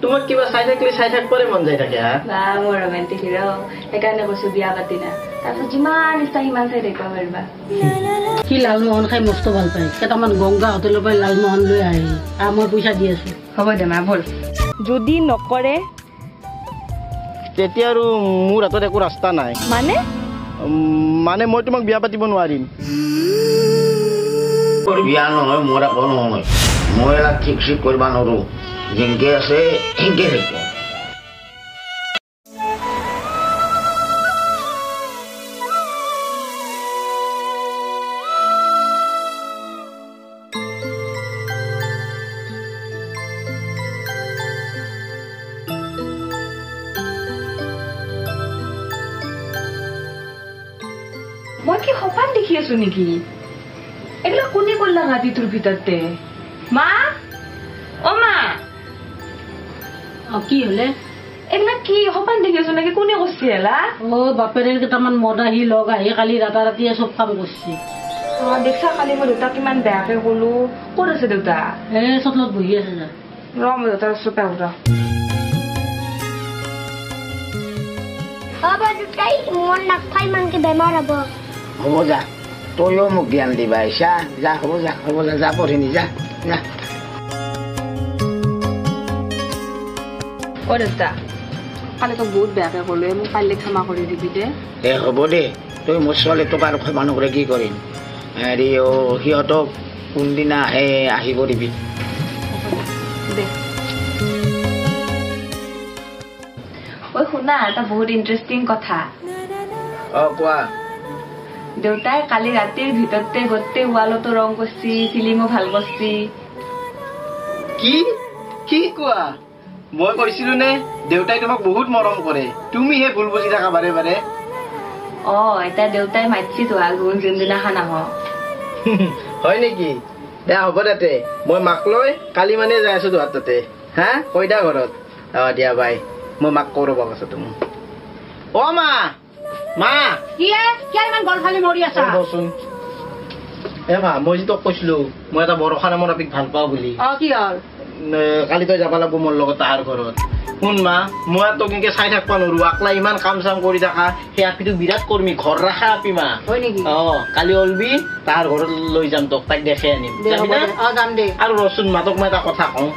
তোমাক কিবা চাই থাকিলে চাই থাকবৰে মন যায় থাকে হা বা মোৰ ৰোমান্টিক হিৰো সেইকাৰণে কৈছো বিয়া পাতি না তাৰপিছত যিমান ইচ্ছা সিমান চাই থাকিব পাৰিবা কি লালমোহন খাই মস্ত ভাল পায় কেইটামান গংগা হোটেলৰ পৰা লালমোহন লৈ আহি মই পইচা দি আছো হ'ব দে মা বল যদি নকৰে তেতিয়া আৰু মোৰ হাতত একো ৰাস্তা নাই মানে মই তোমাক বিয়া পাতিব নোৱাৰিম বিয়া নহয় মোৰ একো নহয় মই এলা ঠিক কৰিব নোৱাৰো যেনকে আছে সেনকে থাকিব মই কি সপোন দেখি আছো নেকি এগুলো কোনে করলা রাতি তোর ভিতরতে মা ও মা কি হলে এগুলা কি সপোন দেখি আছো নাকি কোনে করছে এলা বাপের কেইটামান মদ আহি লগ আহি কালি ৰাতি চব কাম করছে দেখছা কালি মই দেউতা কিমান বেয়াকে কলো ক'ত আছে দেউতা চতলত বহি আছে যা মই দেউতাৰ ওচৰতে আহো দুটাই মন নাখাই মানকে বেমাৰ হব হ'ব যা তইও মোক জ্ঞান দিবা ইচ্ছা যা হ'ব যা যা পঢ়িনি যা যা অ দেউতা কালি তোক বহুত বেয়াকে কলো মোক কাইলৈ ক্ষমা কৰি দিবি দে হ'ব দে তই মোৰ ছোৱালী তোক আৰু ক্ষমা নকৰে কি কৰিম হেৰি সিহঁতক কোনদিনা আহে আহিব দিবি দে ঐ শুনা এটা বহুত ইণ্টাৰেষ্টিং কথা কোৱা দেউতাই কালি ৰাতিৰ ভিতৰতে গোটেই ৱালতো ৰং কৰছি চিলিঙো ভাল কৰছি কি কোৱা মই কৈছিলো নে দেউতাই তোমাক বহুত মৰম কৰে তুমিহে ভুল বুজি থাকা বাৰে বাৰে এটা দেউতাই মাতছি তো গুণ যোনদিনাখন আহ হয় নেকি দে হ'ব তাতে মই মাক লৈ কালি মানে যাই আছো তোহাৰ তাতে হা কৈদা ঘৰত দিয়া বাই মই মাক কওঁ ৰ'ব কৈছো তুমি মা ইমান গল ফালি মৰি আছা মা মই যে তোক কৈছিলো মই এটা বৰষা নামৰ আপিক ভাল পাওঁ বুলি কি হল কালি তই যাব লাগব মোৰ লগত তাহাৰ ঘৰত শুন মা মই তোক এনেকে চাই থাকব নোৱাৰো আকলা ইমান কাম চাম কৰি থাকা সেই আপিটোক বিৰাট কৰ্মী ঘৰ ৰাখা আপি মা হয় নেকি কালি অলবি তাহাৰ ঘৰত লৈ যাম তোক তাইক দেখে আনিম যাম দে আৰু ৰচোন মা তোক মই এটা কথা কওঁ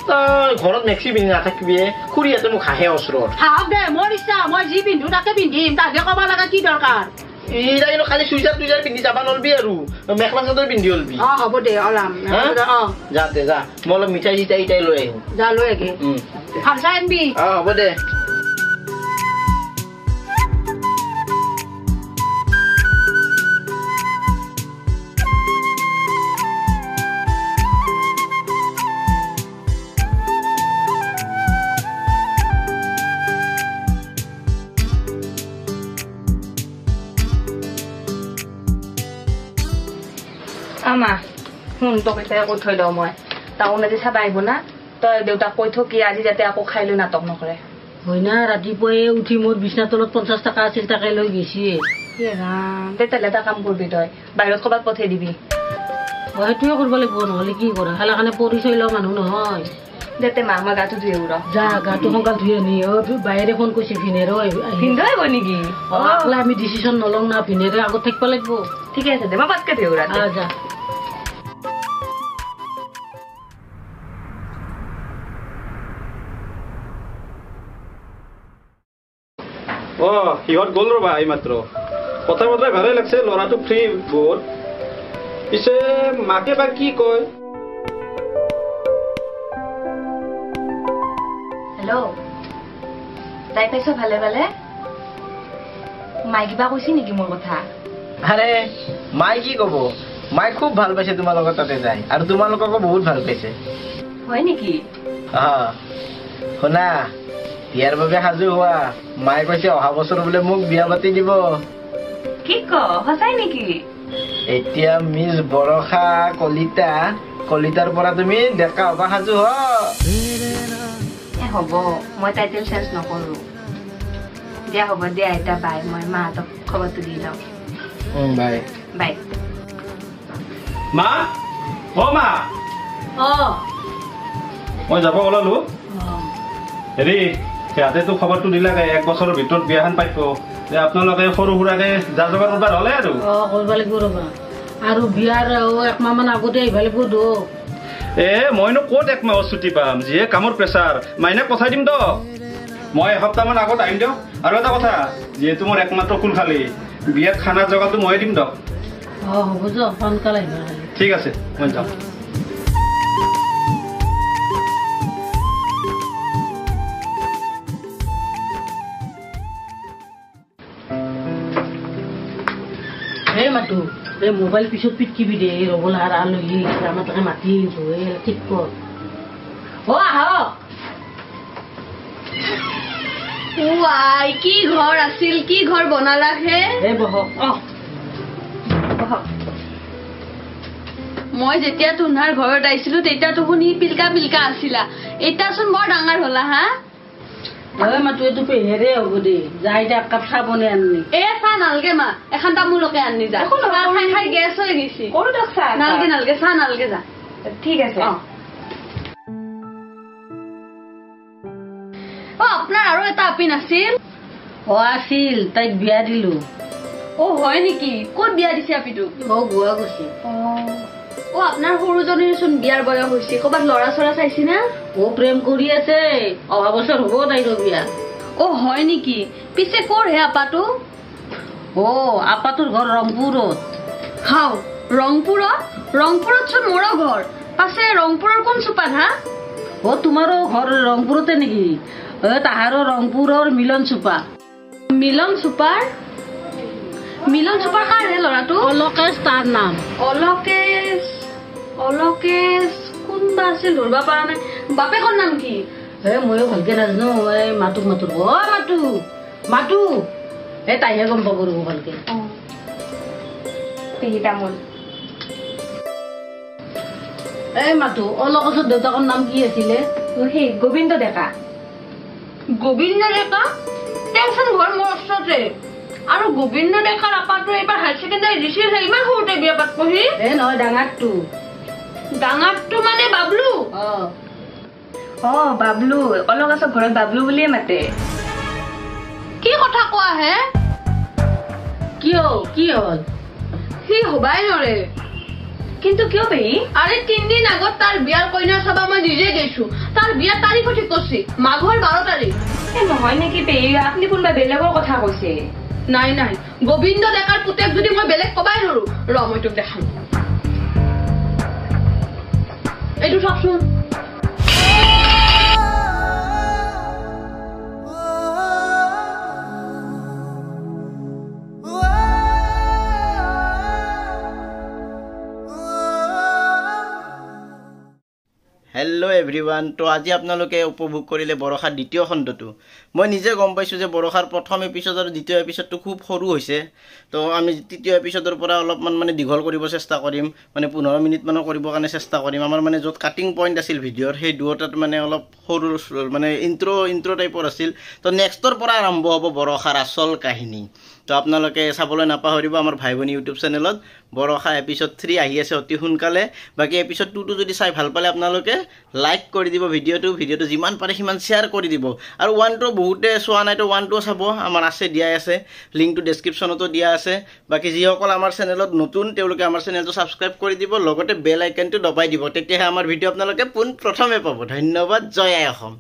তই ঘৰত মেক্সি পিন্ধি নাথাকিবি খুৰীহঁতে মোক হাঁহে ওচৰত হাঁহক দে মোৰ ইচ্ছা মই যি পিন্ধো তাকে পিন্ধিম তাকে ক'ব লগা কি দৰকাৰ কিন্তু কালি চুইজাৰ টুইজাৰ পিন্ধি যাবা নলবি আৰু মেখেলা চাদৰ পিন্ধি অলবি হ'ব দে ওলাম যা দে যা মই অলপ মিঠাই চিঠাই ইটাই লৈ আহিম যা লৈ আগে ভাল চাই আনবি হ'ব দে আমা শুন তোক এতিয়া কৈ থৈ দিওঁ মই টাউন আজি চাব আহিব না তই দেউতাক কৈ থকি আজি যাতে আকৌ খাই লৈ নাটক নকৰে হয় না ৰাতিপুৱাই উঠি মোৰ বিছনা তলত 50 টকা আছিল তাকে লৈ গেছিয়ে তেতিয়াহ'লে এটা কাম কৰিবি তই বাহিৰত ক'ৰবাত পঠাই দিবি সেইটোৱে কৰিব লাগিব নহ'লে কি কৰা খালা কাৰণে পৰিচয় লোৱা মানুহ নহয় দেতে মা মই গাটো ধুই আহিব যা গাটো সোনকাল ধুই আনি বাহিৰে ফোন কৰিছে ভিনেৰো ভিনদেউ আহিব নেকি আমি ডিচিশ্যন নলওঁ না ভিনেৰে আগত থাকিব লাগিব ঠিকে আছে দে মই পাতকে ধুই আহিব যা সিহঁত গ'ল ৰবা এইমাত্ৰ কথা বতৰা ভালে লাগছে ল'ৰাটো ফ্ৰী বহুত পিছে মাকে বা কি কয় হেল্ল' তাই পাইছ ভালে ভালে মাই কিবা কৈছে নেকি মোৰ কথা আৰে মাই কি ক'ব মাই খুব ভাল পাইছে তোমাৰ লগত তাতে যায় আৰু তোমালোককো বহুত ভাল পাইছে হয় নেকি শুনা বিয়াৰ বাবে সাজু হোৱা মায়ে কৈছে অহা বছৰ বোলে মোক বিয়া পাতি দিব কি ক সঁচাই নেকি এতিয়া মিছ বৰষা কলিতাৰ পৰা তুমি ডেকা হবা সাজু হ'ব মই টাইটেল চেঞ্জ নকৰো দিয়া হ'ব দিয়া এতিয়া বাই মই মাহঁতক খবৰটো দি লওঁ বাই বাই মা মা মই যাব ওলালো হেৰি সিহঁতেতো খবৰটো দিলাকে 1 বছৰৰ ভিতৰত বিয়াখন পাতিব যে আপোনালোকে সৰু সুৰাকে যা যোগাৰ কৰিব হ'লে আৰু কৰিব লাগিব ৰ'বা আৰু বিয়াৰ 1 মাহমান আগতে আহিব লাগিব দো মইনো ক'ত 1 মাহৰ ছুটি পাম যিহে কামৰ প্ৰেছাৰ মাইনাক পঠাই দিম তো মই এসপ্তাহমান আগত আহিম দিয়ক আৰু এটা কথা যিহেতু মোৰ একমাত্ৰ কুল খালী বিয়াত খানাৰ জগাটো ময়ে দিম দিয়ক হ'ব যা সোনকালে আহিবা ঠিক আছে মই যাম মাতো মোবাইল পিছত পিটকিবি দে ৰবল আৰু আলহী আমাৰ তাকে মাতি আহিছো ঠিক কৰ আহ কি ঘৰ আছিল কি ঘৰ বনালা হে বহক মই যেতিয়া তোমাৰ ঘৰত আহিছিলো তেতিয়া তো শুনি পিলকা পিলকা আছিলা এতিয়াচোন বৰ ডাঙৰ হলা হা মাতো এইটো পেহেৰে হ'ব দে যাই এতিয়া 1 কাপ চাহ বনাই আননি চাহ নালগে মা এখন তামোলকে আনি যা খাই গেছ হৈ গৈছে নালগে চাহ নালগে যা ঠিক আছে আপোনাৰ আৰু এটা আপিন আছিল আছিল তাইক বিয়া দিলো হয় নেকি ক'ত বিয়া দিছে আপিটো গোৱা গৈছে আপোনাৰ সৰুজনীৰচোন বিয়াৰ বয়স হৈছে ক'ৰবাত ল'ৰা চৰা চাইছি না প্ৰেম কৰি আছে অহা বছৰ হ'ব তাইৰ বিয়া হয় নেকি পিছে ক'ৰ হে আপাটো আপাটোৰ ঘৰ ৰংপুৰত ৰংপুৰতচোন মোৰো ঘৰ পাছে ৰংপুৰৰ কোন চুপাত হা তোমাৰো ঘৰ ৰংপুৰতে নেকি তাহাৰো ৰংপুৰৰ মিলন চুপাৰ কাৰ হে ল'ৰাটো অলকেশ তাৰ নাম অলকেশ কোনবা আছিল ধৰিব পৰা নাই বাপেকৰ নাম কি ময়ো ভালকে নাজানো মাতুক মাতো তাইহে গম পাব ৰব ভালকে মাতো অলকেশৰ দেউতাকৰ নাম কি আছিলে সেই গোবিন্দ ডেকা তেওঁচোন ঘৰ মোৰ ওচৰতে আৰু গোবিন্দ ডেকাৰ আপাটো এইবাৰ হায়াৰ ছেকেণ্ডাৰী দিছিল ইমান সৰুতে বিয়া পাতবহি নহয় ডাঙৰটো মানে বাবলু বাবলু অলকাছৰ ঘৰত বাবলু বুলিয়ে মাতে কি কথা কোৱা হে কি হ'ল সি হবাই নৰে কিন্তু কিয় পেহী আৰে 3 দিন আগত তাৰ বিয়াৰ কইনা চাবা মই নিজে গৈছো তাৰ বিয়াৰ তাৰিখো ঠিক কৰিছে মাঘৰ 12 তাৰিখ নহয় নেকি পেহী আপুনি কোনোবা বেলেগৰ কথা কৈছে নাই গোবিন্দ ডেকাৰ পুতেক যদি মই বেলেগ কবাই নৰো মই তোক দেখাম এইটো চাওকচোন হেল্ল' এভৰিৱান তো আজি আপোনালোকে উপভোগ কৰিলে বৰষাৰ দ্বিতীয় খণ্ডটো মই নিজে গম পাইছোঁ যে বৰষাৰ প্ৰথম এপিছড আৰু দ্বিতীয় এপিছডটো খুব সৰু হৈছে তো আমি তৃতীয় এপিছডৰ পৰা অলপমান মানে দীঘল কৰিব চেষ্টা কৰিম মানে 15 মিনিটমানৰ কৰিবৰ কাৰণে চেষ্টা কৰিম আমাৰ মানে য'ত কাটিং পইণ্ট আছিল ভিডিঅ'ৰ সেই দুটাত মানে অলপ সৰু মানে ইন্ট্ৰ টাইপৰ আছিল তো নেক্সটৰ পৰা আৰম্ভ হ'ব বৰষাৰ আচল কাহিনী তো আপোনালোকে চাবলৈ নাপাহৰিব আমাৰ ভাই ভনী ইউটিউব চেনেলত বৰষা এপিছড 3 আহি আছে অতি সোনকালে বাকি এপিছড 2 টো যদি চাই ভাল পালে আপোনালোকে লাইক কৰি দিব ভিডিঅ'টো যিমান পাৰে সিমান শ্বেয়াৰ কৰি দিব আৰু 1 টো বহুতে চোৱা নাই তো 1 টো চাব আমাৰ আছে দিয়া আছে লিংকটো ডেসক্ৰিপচনতো দিয়া আছে বাকি যিসকল আমাৰ চেনেলত নতুন তেওঁলোকে আমাৰ চেনেলটো সাবস্ক্ৰাইব কৰি দিব লগতে বেল আইকনটো দবাই দিব তেতিয়াহে আমাৰ ভিডিঅ' আপোনালোকে পোন প্ৰথমে পাব ধন্যবাদ জয় আই অসম